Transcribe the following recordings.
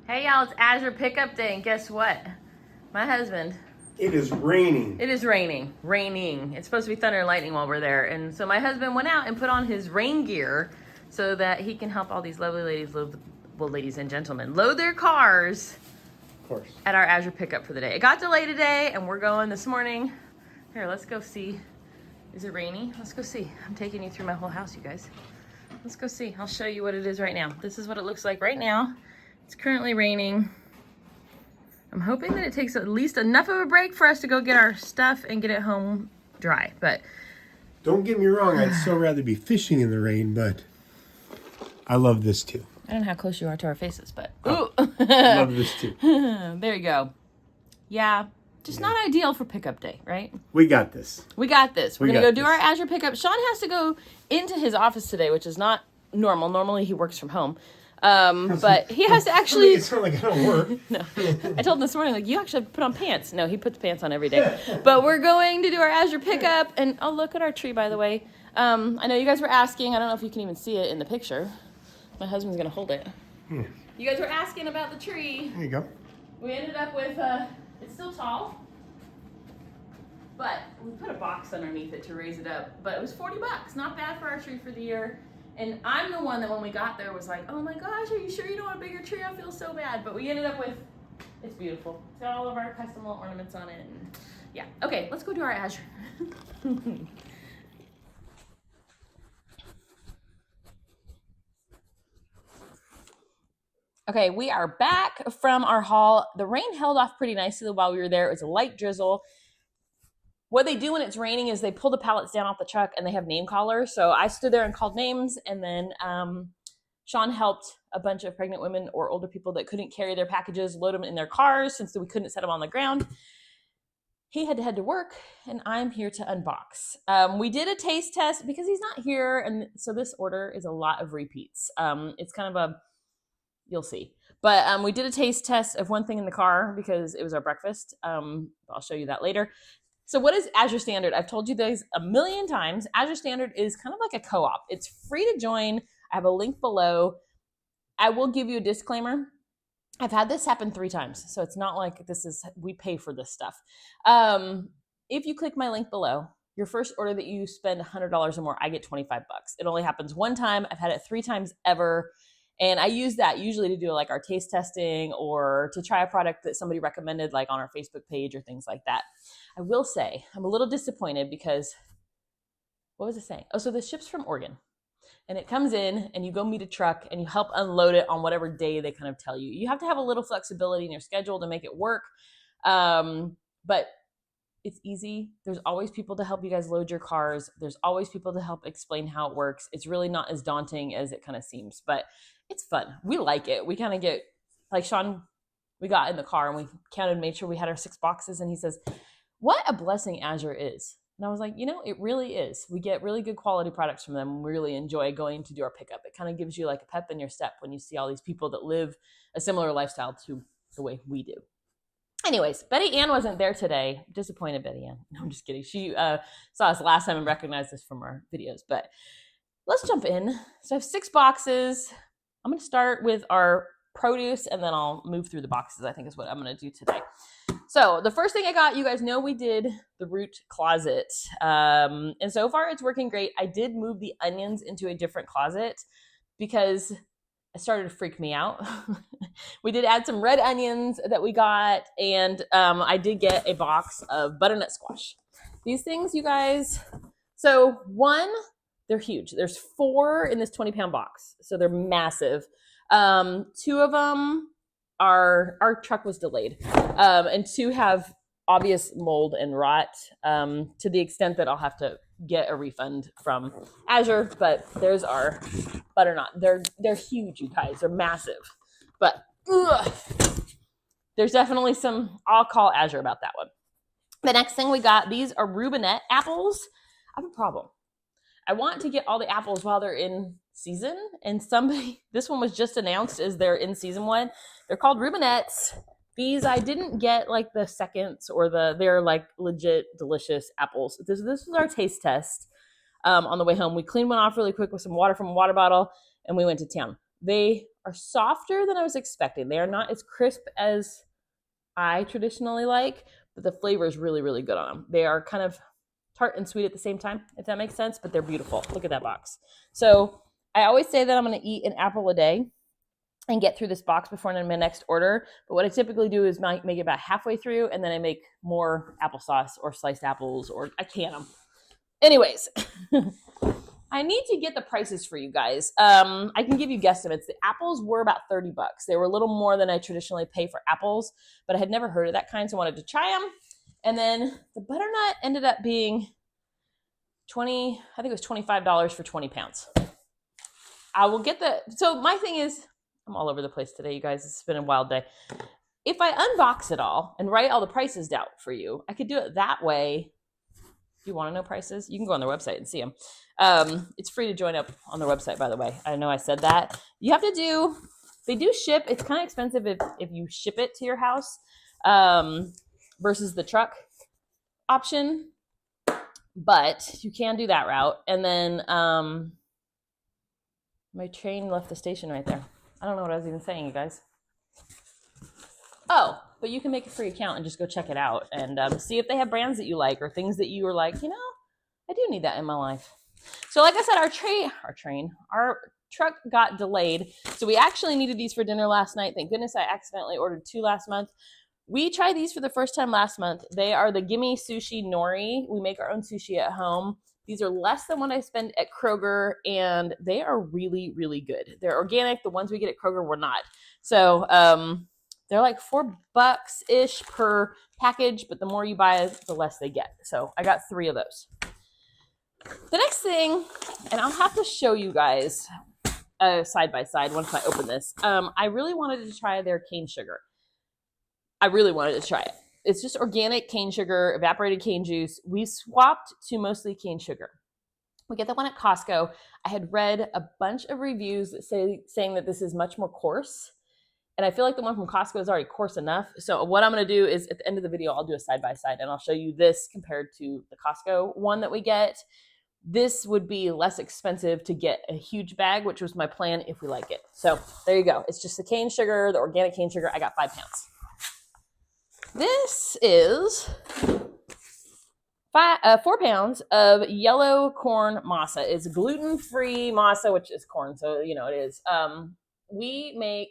Hey y'all, it's Azure pickup day, and guess what? My husband. It is raining. It is raining. It's supposed to be thunder and lightning while we're there. And so my husband went out and put on his rain gear so that he can help all these lovely ladies, ladies and gentlemen, load their cars. Of course. At our Azure pickup for the day. It got delayed today, and we're going this morning. Here, let's go see. Is it rainy? Let's go see. I'm taking you through my whole house, you guys. Let's go see. I'll show you what it is right now. This is what it looks like right now. It's currently raining. I'm hoping that it takes at least enough of a break for us to go get our stuff and get it home dry. But don't get me wrong, I'd so rather be fishing in the rain, but I love this too. I don't know how close you are to our faces, but ooh. Love this too. There you go. Yeah, just not ideal for pickup day, right? We got this. We got this. We're gonna go do our Azure pickup. Shawn has to go into his office today, which is not normal. Normally he works from home. But he has to actually. It's not like I don't work. No, I told him this morning, like, you actually have to put on pants. No, he puts pants on every day. But we're going to do our Azure pickup, and oh, look at our tree, by the way. I know you guys were asking. I don't know if you can even see it in the picture. My husband's gonna hold it. You guys were asking about the tree. There you go. We ended up with it's still tall, but we put a box underneath it to raise it up. But it was $40. Not bad for our tree for the year. And I'm the one that when we got there was like, oh my gosh, are you sure you don't want a bigger tree? I feel so bad. But we ended up with, it's beautiful. It's got all of our custom little ornaments on it. And yeah. Okay, let's go do our Azure. Okay, we are back from our haul. The rain held off pretty nicely while we were there. It was a light drizzle. What they do when it's raining is they pull the pallets down off the truck and they have name callers. So I stood there and called names, and then Shawn helped a bunch of pregnant women or older people that couldn't carry their packages, load them in their cars since we couldn't set them on the ground. He had to head to work, and I'm here to unbox. We did a taste test because he's not here, and so this order is a lot of repeats. It's kind of you'll see. But we did a taste test of one thing in the car because it was our breakfast. I'll show you that later. So what is Azure Standard? I've told you guys a million times. Azure Standard is kind of like a co-op. It's free to join. I have a link below. I will give you a disclaimer. I've had this happen 3 times. So it's not like we pay for this stuff. If you click my link below, your first order that you spend $100 or more, I get $25. It only happens one time. I've had it 3 times ever. And I use that usually to do like our taste testing or to try a product that somebody recommended, like on our Facebook page or things like that. I will say I'm a little disappointed because, what was it saying? Oh, so the ship's from Oregon and it comes in and you go meet a truck and you help unload it on whatever day they kind of tell you. You have to have a little flexibility in your schedule to make it work. But it's easy. There's always people to help you guys load your cars. There's always people to help explain how it works. It's really not as daunting as it kind of seems, but it's fun. We like it. We kind of get, like Shawn, we got in the car and we counted, made sure we had our 6 boxes. And he says, what a blessing Azure is. And I was like, it really is. We get really good quality products from them. We really enjoy going to do our pickup. It kind of gives you like a pep in your step when you see all these people that live a similar lifestyle to the way we do. Anyways, Betty Ann wasn't there today. Disappointed Betty Ann. No, I'm just kidding. She saw us last time and recognized us from our videos. But let's jump in. So I have 6 boxes. I'm going to start with our produce and then I'll move through the boxes, I think is what I'm going to do today. So the first thing I got, you guys know we did the root closet. And so far it's working great. I did move the onions into a different closet because it started to freak me out. We did add some red onions that we got, and I did get a box of butternut squash. These things, you guys, so one, they're huge. There's 4 in this 20-pound box, so they're massive. 2 of them our truck was delayed, and 2 have obvious mold and rot, to the extent that I'll have to get a refund from Azure. But there's our butternut. They're huge, you guys. They're massive. But there's definitely some, I'll call Azure about that one. The next thing we got, these are Rubinette apples. I have a problem. I want to get all the apples while they're in season, and this one was just announced as their in season one. They're called Rubinettes. These I didn't get like the seconds or they're like legit delicious apples. This was our taste test. On the way home, we cleaned one off really quick with some water from a water bottle, and we went to town. They are softer than I was expecting. They are not as crisp as I traditionally like, but the flavor is really, really good on them. They are kind of tart and sweet at the same time, if that makes sense, but they're beautiful. Look at that box. So I always say that I'm going to eat an apple a day and get through this box before my next order. But what I typically do is make it about halfway through, and then I make more applesauce or sliced apples, or I can them. Anyways, I need to get the prices for you guys. I can give you guesstimates. The apples were about $30. They were a little more than I traditionally pay for apples, but I had never heard of that kind, so I wanted to try them. And then the butternut ended up being I think it was $25 for 20 pounds. I will get so my thing is, I'm all over the place today, you guys. It's been a wild day. If I unbox it all and write all the prices down for you, I could do it that way. If you want to know prices, you can go on their website and see them. It's free to join up on their website, by the way. I know I said that. You have to they do ship. It's kind of expensive if you ship it to your house versus the truck option, but you can do that route. And then my train left the station right there. I don't know what I was even saying, you guys. Oh, but you can make a free account and just go check it out and see if they have brands that you like or things that you were like, I do need that in my life. So like I said, our truck got delayed. So we actually needed these for dinner last night. Thank goodness I accidentally ordered 2 last month. We tried these for the first time last month. They are the Gimme Sushi Nori. We make our own sushi at home. These are less than what I spend at Kroger, and they are really, really good. They're organic. The ones we get at Kroger were not. So they're like $4-ish per package, but the more you buy, the less they get. So I got 3 of those. The next thing, and I'll have to show you guys side by side once I open this. I really wanted to try their cane sugar. I really wanted to try it. It's just organic cane sugar, evaporated cane juice. We swapped to mostly cane sugar. We get that one at Costco. I had read a bunch of reviews saying that this is much more coarse. And I feel like the one from Costco is already coarse enough. So what I'm going to do is at the end of the video, I'll do a side-by-side and I'll show you this compared to the Costco one that we get. This would be less expensive to get a huge bag, which was my plan if we like it. So there you go. It's just the cane sugar, the organic cane sugar. I got 5 pounds. This is 4 pounds of yellow corn masa. It's gluten-free masa, which is corn, so it is. We make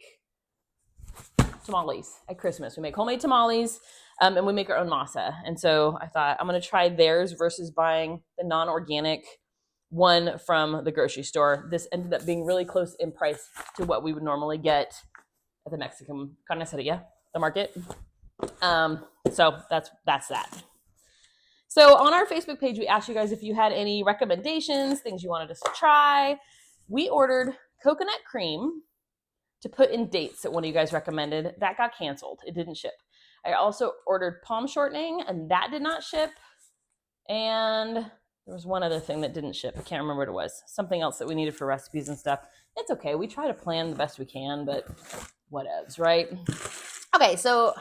tamales at Christmas. We make homemade tamales, and we make our own masa. And so I thought I'm going to try theirs versus buying the non-organic one from the grocery store. This ended up being really close in price to what we would normally get at the Mexican carniceria, the market. So that's that. So on our Facebook page, we asked you guys if you had any recommendations, things you wanted us to try. We ordered coconut cream to put in dates that one of you guys recommended. That got canceled. It didn't ship. I also ordered palm shortening, and that did not ship. And there was one other thing that didn't ship. I can't remember what it was. Something else that we needed for recipes and stuff. It's okay. We try to plan the best we can, but whatevs, right? Okay, so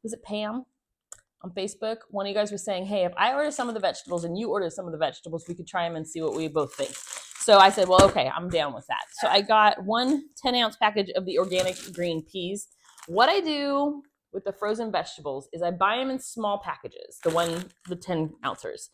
was it Pam on Facebook? One of you guys was saying, hey, if I order some of the vegetables and you order some of the vegetables, we could try them and see what we both think. So I said, well, okay, I'm down with that. So I got one 10-ounce package of the organic green peas. What I do with the frozen vegetables is I buy them in small packages, the 10 ounces.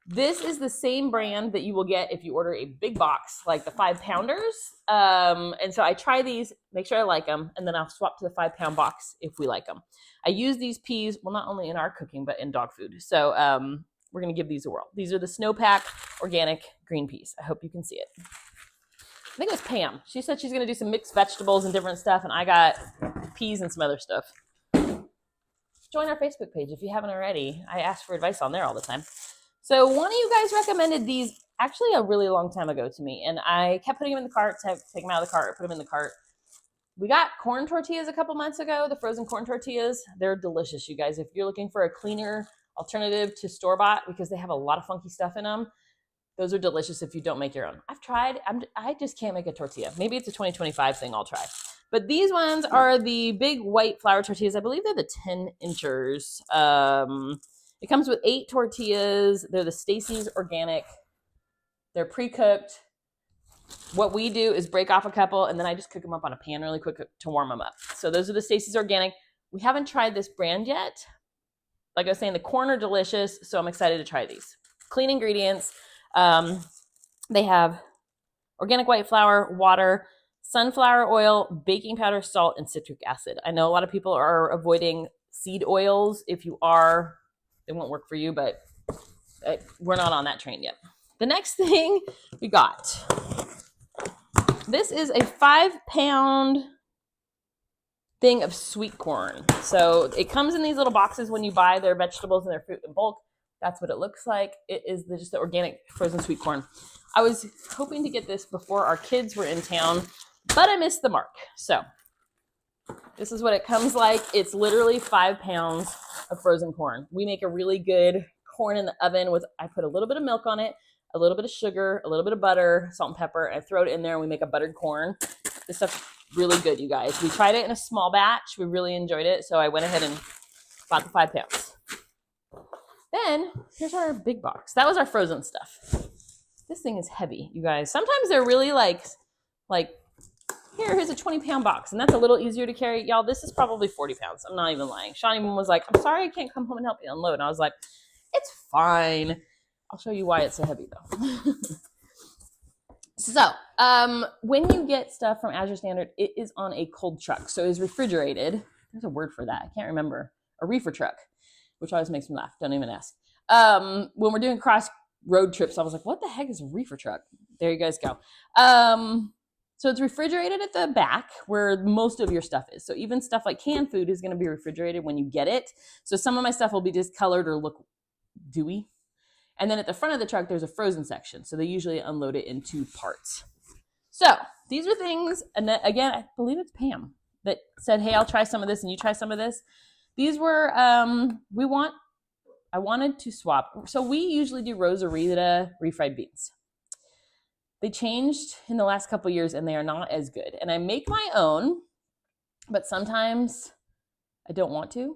This is the same brand that you will get if you order a big box, like the 5-pounders. And so I try these, make sure I like them, and then I'll swap to the 5-pound box if we like them. I use these peas, well, not only in our cooking, but in dog food. So we're going to give these a whirl. These are the Snowpack organic green peas. I hope you can see it. I think it was Pam. She said she's going to do some mixed vegetables and different stuff, and I got peas and some other stuff. Join our Facebook page if you haven't already. I ask for advice on there all the time. So one of you guys recommended these actually a really long time ago to me, and I kept putting them in the cart, take them out of the cart, put them in the cart. We got corn tortillas a couple months ago, the frozen corn tortillas. They're delicious, you guys. If you're looking for a cleaner alternative to store-bought, because they have a lot of funky stuff in them, those are delicious if you don't make your own. I've tried. I just can't make a tortilla. Maybe it's a 2025 thing. I'll try. But these ones are the big white flour tortillas. I believe they're the 10-inchers. It comes with 8 tortillas. They're the Stacy's Organic. They're pre-cooked. what we do is break off a couple, and then I just cook them up on a pan really quick to warm them up. So those are the Stacy's Organic. We haven't tried this brand yet. Like I was saying, the corn are delicious, so I'm excited to try these. Clean ingredients. They have organic white flour, water, sunflower oil, baking powder, salt, and citric acid. I know a lot of people are avoiding seed oils. If you are, it won't work for you, but we're not on that train yet. The next thing we got. This is a 5-pound thing of sweet corn. So it comes in these little boxes when you buy their vegetables and their fruit in bulk. That's what it looks like. It is just the organic frozen sweet corn. I was hoping to get this before our kids were in town, but I missed the mark. So this is what it comes like. It's literally 5 pounds of frozen corn. We make a really good corn in the oven with, I put a little bit of milk on it, a little bit of sugar, a little bit of butter, salt and pepper. I throw it in there and we make a buttered corn. This stuff's really good, you guys. We tried it in a small batch. We really enjoyed it. So I went ahead and bought the 5 pounds. Then here's our big box. That was our frozen stuff. This thing is heavy, you guys. Sometimes they're really like here's a 20-pound box, and that's a little easier to carry. Y'all, this is probably 40 pounds. I'm not even lying. Shawn even was like, I'm sorry I can't come home and help you unload. And I was like, it's fine. I'll show you why it's so heavy, though. So, when you get stuff from Azure Standard, it is on a cold truck. So it's refrigerated. There's a word for that. I can't remember. A reefer truck, which always makes me laugh. Don't even ask. When we're doing cross road trips, I was like, what the heck is a reefer truck? There you guys go. So it's refrigerated at the back where most of your stuff is. So even stuff like canned food is going to be refrigerated when you get it. So some of my stuff will be discolored or look dewy. And then at the front of the truck, there's a frozen section. So they usually unload it in 2 parts. So these are things, and then, again, I believe it's Pam that said, hey, I'll try some of this and you try some of this. These were, I wanted to swap. So we usually do Rosarita refried beans. They changed in the last couple of years and they are not as good. And I make my own, but sometimes I don't want to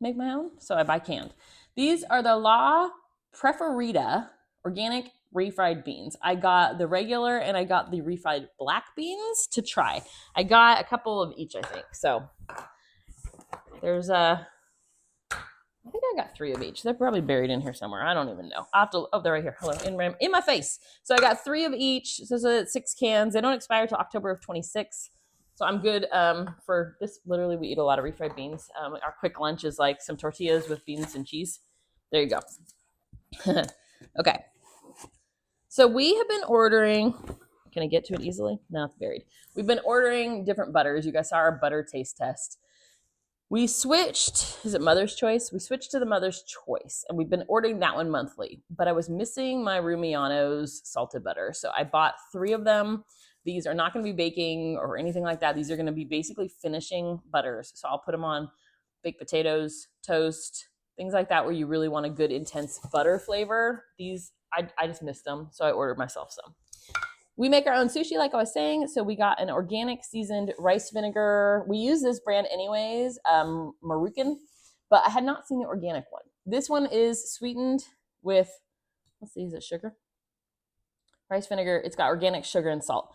make my own. So I buy canned. These are the La Preferita organic refried beans. I got the regular and I got the refried black beans to try. I got a couple of each, I think. So there's I think I got 3 of each. They're probably buried in here somewhere. I don't even know. I'll have to, oh, they're right here. Hello, in my face. So I got 3 of each. So it's 6 cans. They don't expire till October of 26. So I'm good for this. Literally, we eat a lot of refried beans. Our quick lunch is like some tortillas with beans and cheese. There you go. Okay. So we have been ordering, can I get to it easily? No, it's buried. We've been ordering different butters. You guys saw our butter taste test. We switched, is it Mother's Choice? We switched to the Mother's Choice, and we've been ordering that one monthly. But I was missing my Rumiano's salted butter, so I bought 3 of them. These are not going to be baking or anything like that. These are going to be basically finishing butters. So I'll put them on baked potatoes, toast, things like that where you really want a good intense butter flavor. These, I just missed them, so I ordered myself some. We make our own sushi, like I was saying. So we got an organic seasoned rice vinegar. We use this brand anyways, Marucan, but I had not seen the organic one. This one is sweetened with, let's see, is it sugar? Rice vinegar. It's got organic sugar and salt.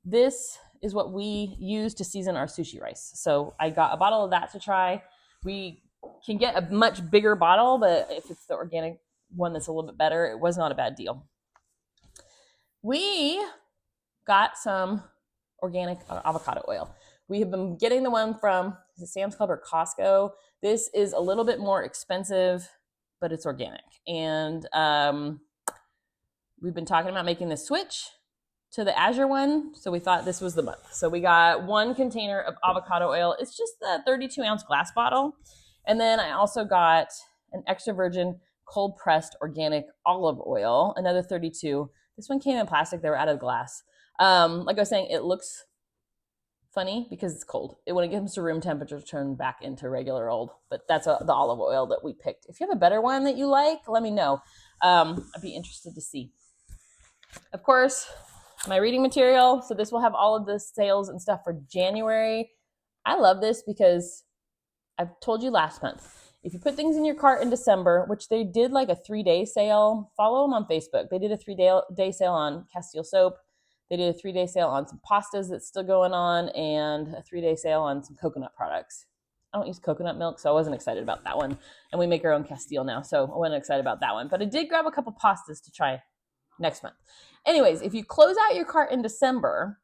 This is what we use to season our sushi rice. So I got a bottle of that to try. We can get a much bigger bottle, but if it's the organic one that's a little bit better, it was not a bad deal. We got some organic avocado oil. We have been getting the one from Sam's Club or Costco. This is a little bit more expensive, but it's organic. And we've been talking about making the switch to the Azure one. So we thought this was the month. So we got 1 container of avocado oil. It's just the 32-ounce glass bottle. And then I also got an extra virgin cold pressed organic olive oil, another 32. This one came in plastic. They were out of glass. Like I was saying, it looks funny because it's cold. When it comes to room temperature, turn back into regular old. But that's the olive oil that we picked. If you have a better one that you like, let me know. I'd be interested to see. Of course, my reading material. So this will have all of the sales and stuff for January. I love this because I've told you last month, if you put things in your cart in December, which they did like a 3-day sale, follow them on Facebook. They did a 3-day sale on Castile soap. They did a 3-day sale on some pastas that's still going on, and a 3-day sale on some coconut products. I don't use coconut milk, so I wasn't excited about that one. And we make our own Castile now, so I wasn't excited about that one. But I did grab a couple pastas to try next month. Anyways, if you close out your cart in December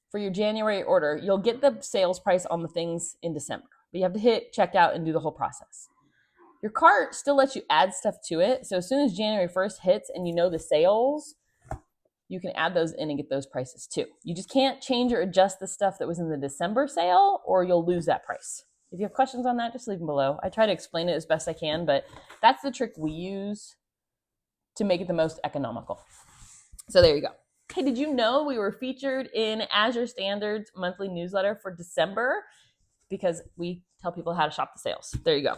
for your January order, you'll get the sales price on the things in December. But you have to hit checkout and do the whole process. Your cart still lets you add stuff to it. So as soon as January 1st hits and you know the sales, you can add those in and get those prices too. You just can't change or adjust the stuff that was in the December sale, or you'll lose that price. If you have questions on that, just leave them below. I try to explain it as best I can, but that's the trick we use to make it the most economical. So there you go. Hey, did you know we were featured in Azure Standard's monthly newsletter for December? Because we tell people how to shop the sales. There you go.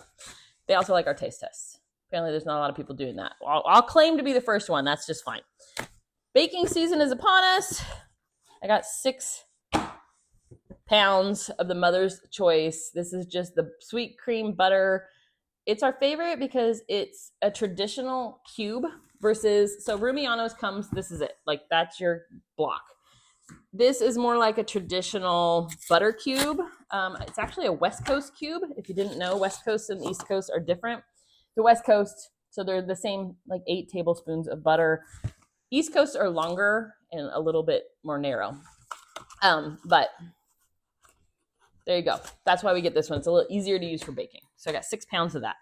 They also like our taste tests. Apparently there's not a lot of people doing that. I'll claim to be the first one. That's just fine. Baking season is upon us. I got 6 pounds of the Mother's Choice. This is just the sweet cream butter. It's our favorite because it's a traditional cube versus, so Rumiano's comes, this is it. Like that's your block. This is more like a traditional butter cube. It's actually a West Coast cube. If you didn't know, West Coast and East Coast are different. The West Coast, so they're the same, like 8 tablespoons of butter. East Coast are longer and a little bit more narrow. But there you go. That's why we get this one. It's a little easier to use for baking. So I got 6 pounds of that.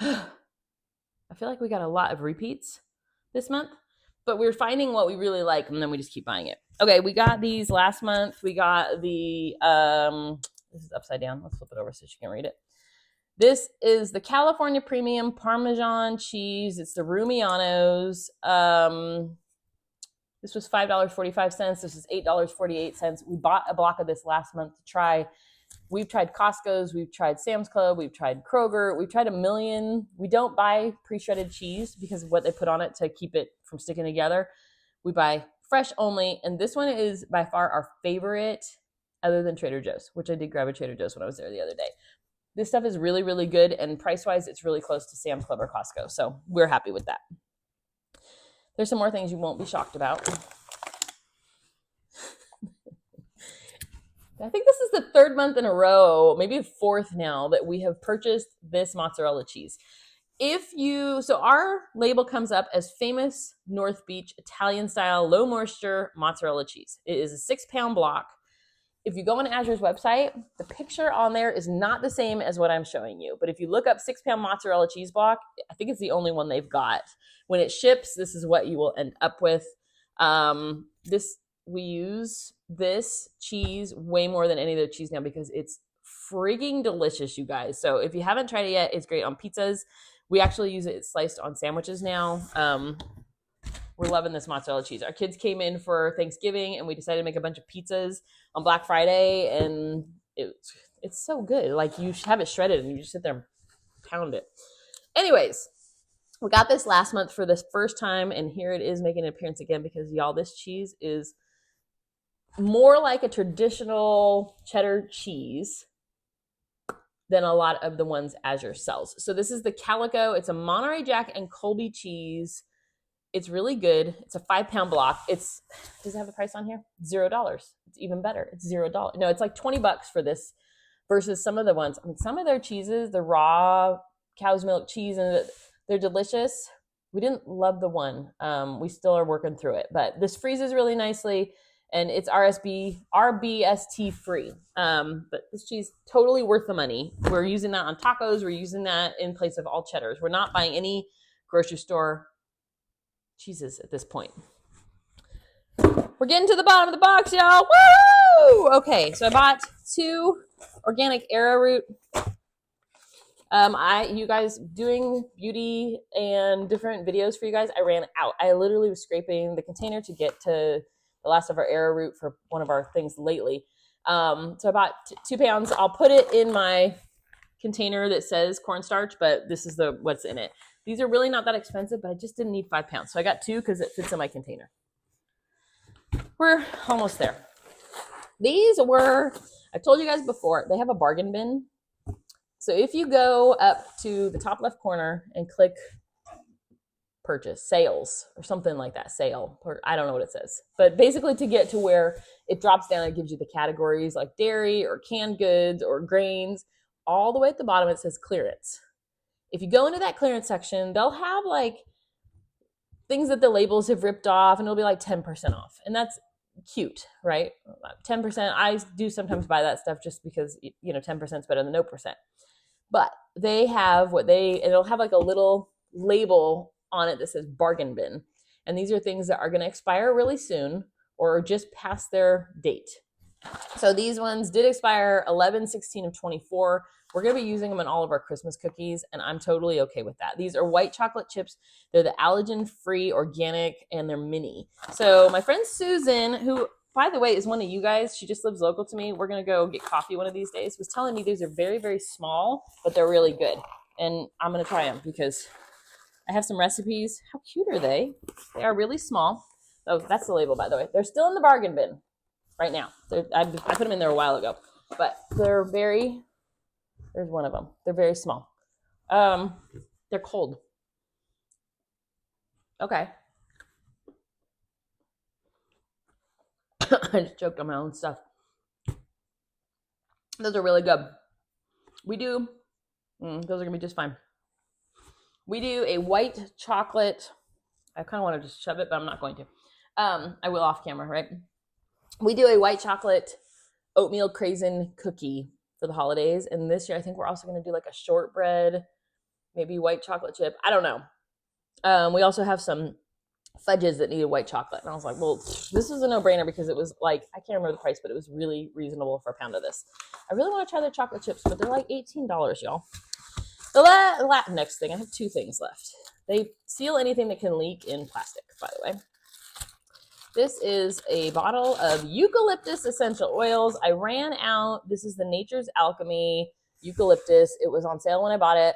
I feel like we got a lot of repeats this month, but we're finding what we really like, and then we just keep buying it. Okay, we got these last month. We got the, this is upside down. Let's flip it over so she can read it. This is the California Premium Parmesan cheese. It's the Rumiano's. This was $5.45. This is $8.48. We bought a block of this last month to try. We've tried Costco's. We've tried Sam's Club. We've tried Kroger. We've tried a million. We don't buy pre-shredded cheese because of what they put on it to keep it from sticking together. We buy fresh only. And this one is by far our favorite other than Trader Joe's, which I did grab at Trader Joe's when I was there the other day. This stuff is really, really good. And price-wise, it's really close to Sam's Club or Costco. So we're happy with that. There's some more things you won't be shocked about. I think this is the 3rd month in a row, maybe 4th now, that we have purchased this mozzarella cheese. So our label comes up as famous North Beach Italian style low moisture mozzarella cheese. It is a 6-pound block. If you go on Azure's website, the picture on there is not the same as what I'm showing you. But if you look up 6-pound mozzarella cheese block, I think it's the only one they've got. When it ships, this is what you will end up with. We use this cheese way more than any other cheese now because it's frigging delicious, you guys. So if you haven't tried it yet, it's great on pizzas. We actually use it sliced on sandwiches now. We're loving this mozzarella cheese. Our kids came in for Thanksgiving and we decided to make a bunch of pizzas on Black Friday, and it's so good. Like you have it shredded and you just sit there and pound it. Anyways, we got this last month for the first time, and here it is making an appearance again because y'all, this cheese is more like a traditional cheddar cheese than a lot of the ones Azure sells. So this is the Calico. It's a Monterey Jack and Colby cheese. It's really good. It's a 5-pound block. Does it have the price on here? $0. It's even better. It's $0. No, it's like $20 for this versus some of the ones. I mean, some of their cheeses, the raw cow's milk cheese, and they're delicious. We didn't love the one. We still are working through it, but this freezes really nicely, and it's RBST free. But this cheese, totally worth the money. We're using that on tacos. We're using that in place of all cheddars. We're not buying any grocery store cheeses at this point. We're getting to the bottom of the box, y'all. Woo! Okay, so I bought 2 organic arrowroot. You guys doing beauty and different videos for you guys, I ran out. I literally was scraping the container to get to the last of our arrowroot for one of our things lately. So I bought 2 pounds. I'll put it in my container that says cornstarch, but this is what's in it. These are really not that expensive, but I just didn't need 5 pounds. So I got 2 because it fits in my container. We're almost there. These were, I told you guys before, they have a bargain bin. So if you go up to the top left corner and click purchase, sales, or something like that, sale, or I don't know what it says. But basically to get to where it drops down, it gives you the categories like dairy or canned goods or grains. All the way at the bottom, it says clearance. If you go into that clearance section, they'll have like things that the labels have ripped off and it'll be like 10% off. And that's cute, right? 10%. I do sometimes buy that stuff just because, 10% is better than no percent. But they have it'll have like a little label on it that says bargain bin. And these are things that are going to expire really soon or just past their date. So these ones did expire 11/16 of 24. We're going to be using them in all of our Christmas cookies, and I'm totally okay with that. These are white chocolate chips. They're the allergen-free, organic, and they're mini. So my friend Susan, who, by the way, is one of you guys, she just lives local to me. We're going to go get coffee one of these days, was telling me these are very, very small, but they're really good. And I'm going to try them because I have some recipes. How cute are they? They are really small. Oh, that's the label, by the way. They're still in the bargain bin right now. I put them in there a while ago, but they're very, there's one of them. They're very small. They're cold. Okay. I just choked on my own stuff. Those are really good. We do, those are gonna be just fine. We do a white chocolate. I kind of want to just shove it, but I'm not going to. I will off camera, right? We do a white chocolate oatmeal craisin cookie for the holidays. And this year, I think we're also going to do like a shortbread, maybe white chocolate chip. I don't know. We also have some fudges that needed white chocolate. And I was like, well, this is a no-brainer because it was like, I can't remember the price, but it was really reasonable for a pound of this. I really want to try their chocolate chips, but they're like $18, y'all. The next thing, I have two things left. They seal anything that can leak in plastic, by the way. This is a bottle of eucalyptus essential oils. I ran out. This is the Nature's Alchemy eucalyptus. It was on sale when I bought it.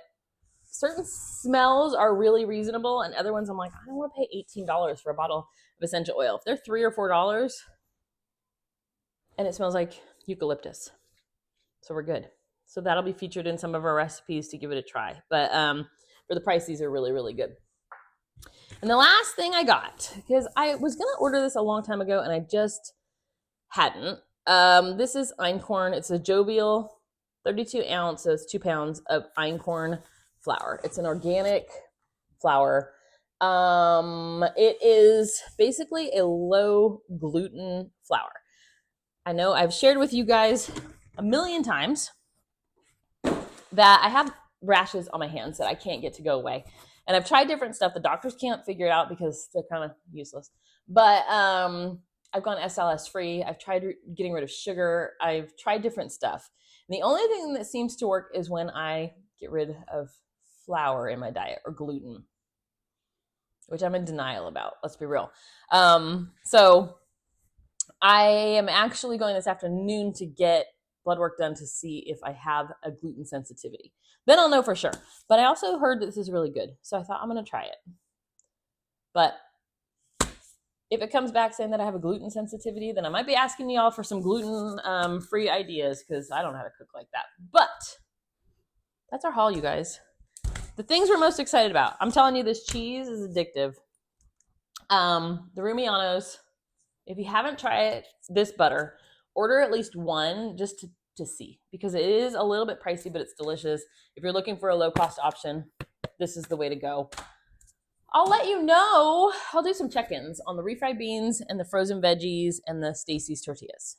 Certain smells are really reasonable, and other ones I'm like, I don't want to pay $18 for a bottle of essential oil. If they're $3 or $4 and it smells like eucalyptus, so we're good. So that'll be featured in some of our recipes to give it a try. But for the price, these are really, really good. And the last thing I got, because I was going to order this a long time ago and I just hadn't. This is einkorn. It's a jovial 32 ounces, 2 pounds of einkorn flour. It's an organic flour. It is basically a low gluten flour. I know I've shared with you guys a million times that I have rashes on my hands that I can't get to go away. And I've tried different stuff. The doctors can't figure it out because they're kind of useless. But I've gone SLS free. I've tried getting rid of sugar. I've tried different stuff. And the only thing that seems to work is when I get rid of flour in my diet or gluten, which I'm in denial about. Let's be real. So I am actually going this afternoon to get blood work done to see if I have a gluten sensitivity. Then I'll know for sure. But I also heard that this is really good. So I thought I'm going to try it. But if it comes back saying that I have a gluten sensitivity, then I might be asking y'all for some gluten-free ideas because I don't know how to cook like that. But that's our haul, you guys. The things we're most excited about. I'm telling you, this cheese is addictive. The Rumianos, if you haven't tried this butter, order at least one just to see, because it is a little bit pricey, but it's delicious. If you're looking for a low-cost option, this is the way to go. I'll let you know. I'll do some check-ins on the refried beans and the frozen veggies and the Stacy's tortillas.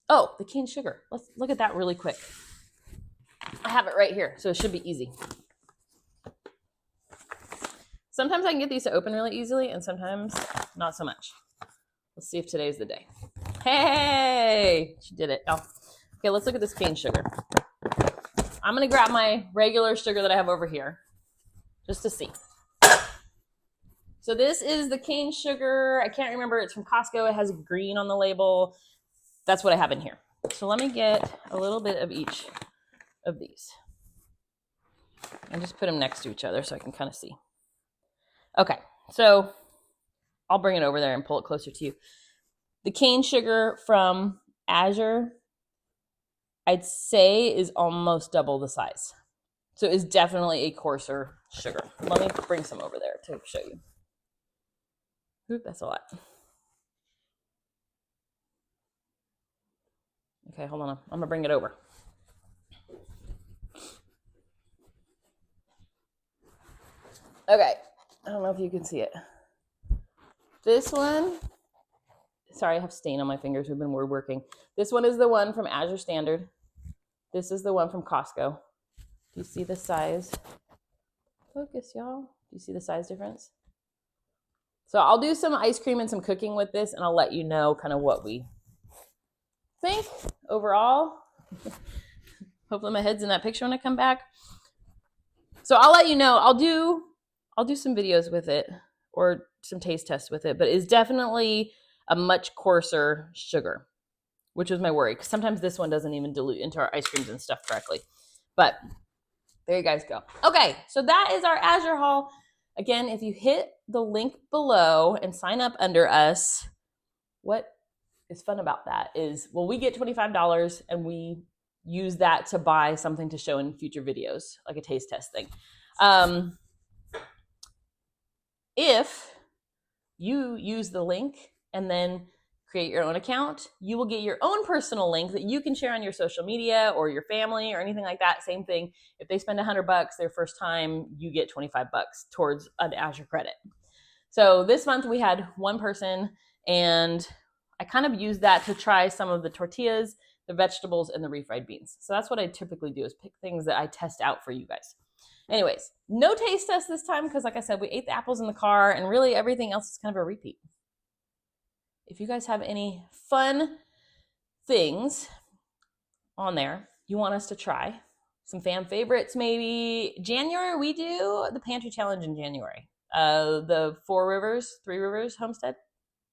Oh, the cane sugar. Let's look at that really quick. I have it right here, so it should be easy. Sometimes I can get these to open really easily, and sometimes not so much. Let's see if today's the day. Hey, she did it. Oh, okay, let's look at this cane sugar. I'm going to grab my regular sugar that I have over here just to see. So this is the cane sugar. I can't remember. It's from Costco. It has green on the label. That's what I have in here. So let me get a little bit of each of these and just put them next to each other so I can kind of see. Okay, so I'll bring it over there and pull it closer to you. The cane sugar from Azure. I'd say is almost double the size. So it's definitely a coarser sugar. Let me bring some over there to show you. Oop, that's a lot. Okay, hold on. I'm gonna bring it over. Okay, I don't know if you can see it. This one, sorry, I have stain on my fingers. We've been working. This one is the one from Azure Standard. This is the one from Costco. Do you see the size? Focus, y'all. Do you see the size difference? So I'll do some ice cream and some cooking with this, and I'll let you know kind of what we think overall. Hopefully my head's in that picture when I come back. So I'll let you know. I'll do some videos with it or some taste tests with it, but it's definitely a much coarser sugar, which was my worry, because sometimes this one doesn't even dilute into our ice creams and stuff correctly. But there you guys go. Okay, so that is our Azure haul. Again, if you hit the link below and sign up under us, what is fun about that is, well, we get $25 and we use that to buy something to show in future videos, like a taste test thing. If you use the link and then create your own account, you will get your own personal link that you can share on your social media or your family or anything like that. Same thing. If they spend $100 their first time, you get $25 towards an Azure credit. So this month we had one person, and I kind of used that to try some of the tortillas, the vegetables, and the refried beans. So that's what I typically do, is pick things that I test out for you guys. Anyways, no taste test this time because, like I said, we ate the apples in the car, and really everything else is kind of a repeat. If you guys have any fun things on there you want us to try, some fan favorites maybe. January, we do the pantry challenge in January. The Three Rivers Homestead.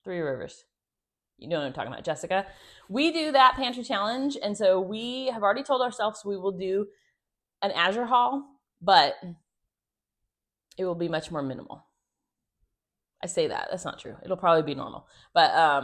Three Rivers. You know what I'm talking about, Jessica. We do that pantry challenge, and so we have already told ourselves we will do an Azure haul, but it will be much more minimal. I say that. That's not true. It'll probably be normal. But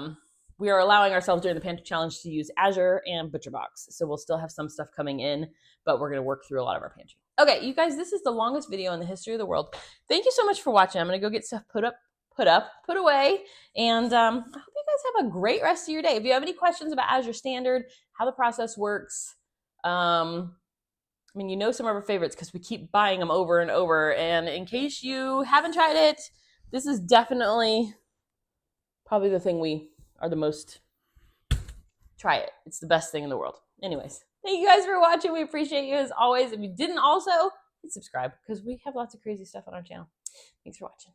we are allowing ourselves during the pantry challenge to use Azure and ButcherBox. So we'll still have some stuff coming in, but we're going to work through a lot of our pantry. Okay, you guys, this is the longest video in the history of the world. Thank you so much for watching. I'm going to go get stuff put away. And I hope you guys have a great rest of your day. If you have any questions about Azure Standard, how the process works, I mean, you know some of our favorites because we keep buying them over and over. And in case you haven't tried it, this is definitely probably the thing we are the most. Try it. It's the best thing in the world. Anyways, thank you guys for watching. We appreciate you as always. If you didn't also, hit subscribe because we have lots of crazy stuff on our channel. Thanks for watching.